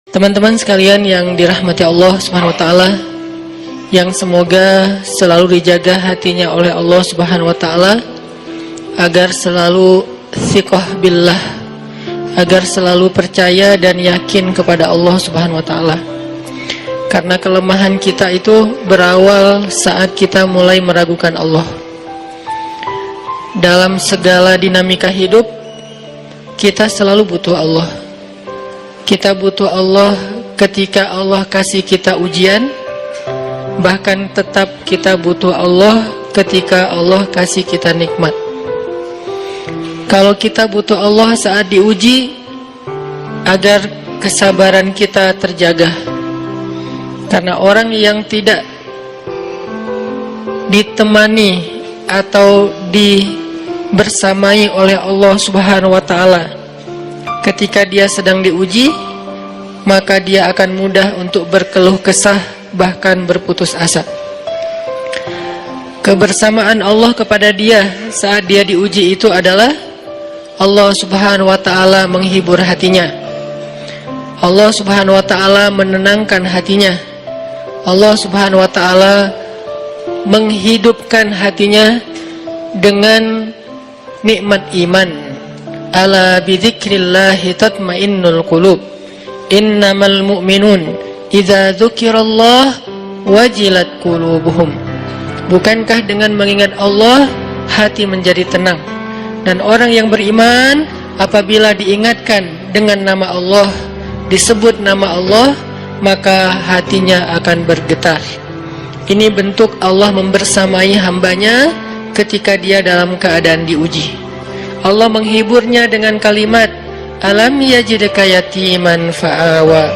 Teman-teman sekalian yang dirahmati Allah Subhanahu wa taala, yang semoga selalu dijaga hatinya oleh Allah Subhanahu wa taala agar selalu thiqah billah, agar selalu percaya dan yakin kepada Allah Subhanahu wa taala. Karena kelemahan kita itu berawal saat kita mulai meragukan Allah. Dalam segala dinamika hidup, kita selalu butuh Allah. Kita butuh Allah ketika Allah kasih kita ujian. Bahkan tetap kita butuh Allah ketika Allah kasih kita nikmat. Kalau kita butuh Allah saat diuji, agar kesabaran kita terjaga. Karena orang yang tidak ditemani atau dibersamai oleh Allah Subhanahu wa taala ketika dia sedang diuji, maka dia akan mudah untuk berkeluh kesah, bahkan berputus asa. Kebersamaan Allah kepada dia saat dia diuji itu adalah Allah Subhanahu wa taala menghibur hatinya. Allah Subhanahu wa taala menenangkan hatinya. Allah Subhanahu wa taala menghidupkan hatinya dengan nikmat iman. Ala bidzikrillahi tatmainnul qulub. Innamal mu'minun idza dzukirallah wajilat qulubuhum. Bukankah dengan mengingat Allah hati menjadi tenang? Dan orang yang beriman apabila diingatkan dengan nama Allah, disebut nama Allah, maka hatinya akan bergetar. Ini bentuk Allah membersamai hambanya ketika dia dalam keadaan diuji. Allah menghiburnya dengan kalimat, alam yajidka yatiman fa'awa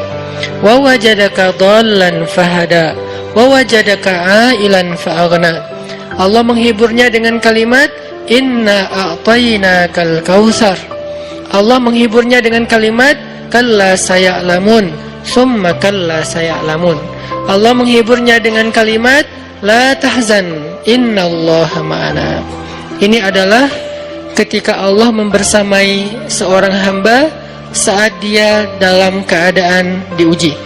wa wajadaka dhallan fahada wa wajadaka ailan fa'aghna. Allah menghiburnya dengan kalimat, inna a'tainakal kautsar. Allah menghiburnya dengan kalimat, kalla saya'lamun summa kalla saya'lamun. Allah menghiburnya dengan kalimat, la tahzan innallaha ma'ana. Ini adalah ketika Allah membersamai seorang hamba saat dia dalam keadaan diuji.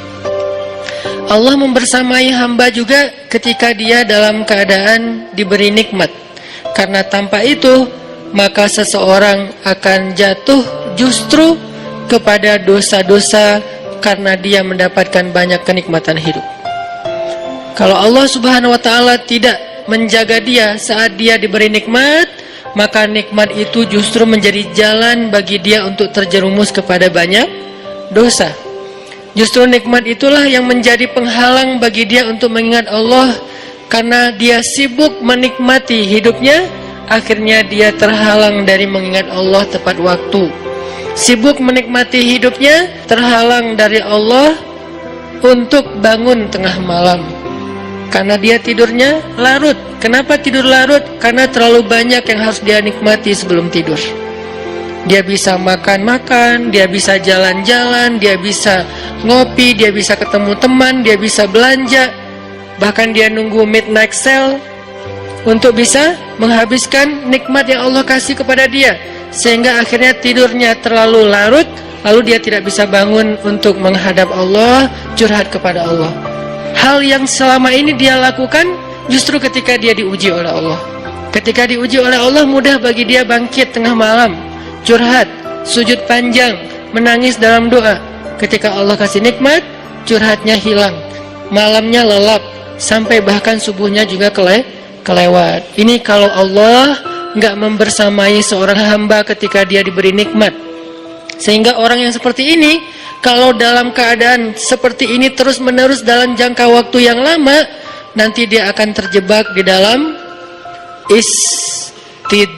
Allah membersamai hamba juga ketika dia dalam keadaan diberi nikmat. Karena tanpa itu, maka seseorang akan jatuh justru kepada dosa-dosa karena dia mendapatkan banyak kenikmatan hidup. Kalau Allah Subhanahu wa taala tidak menjaga dia saat dia diberi nikmat, maka nikmat itu justru menjadi jalan bagi dia untuk terjerumus kepada banyak dosa. Justru nikmat itulah yang menjadi penghalang bagi dia untuk mengingat Allah. Karena dia sibuk menikmati hidupnya, akhirnya dia terhalang dari mengingat Allah tepat waktu. Sibuk menikmati hidupnya, terhalang dari Allah untuk bangun tengah malam. Karena dia tidurnya larut. Kenapa tidur larut? Karena terlalu banyak yang harus dia nikmati sebelum tidur. Dia bisa makan-makan, dia bisa jalan-jalan, dia bisa ngopi, dia bisa ketemu teman, dia bisa belanja. Bahkan dia nunggu midnight sale untuk bisa menghabiskan nikmat yang Allah kasih kepada dia. Sehingga akhirnya tidurnya terlalu larut, lalu dia tidak bisa bangun untuk menghadap Allah, curhat kepada Allah. Hal yang selama ini dia lakukan justru ketika dia diuji oleh Allah. Ketika diuji oleh Allah, mudah bagi dia bangkit tengah malam, curhat, sujud panjang, menangis dalam doa. Ketika Allah kasih nikmat, curhatnya hilang, malamnya lelap, sampai bahkan subuhnya juga kelewat. Ini kalau Allah nggak membersamai seorang hamba ketika dia diberi nikmat. Sehingga orang yang seperti ini, kalau dalam keadaan seperti ini terus-menerus dalam jangka waktu yang lama, nanti dia akan terjebak di dalam istidraj.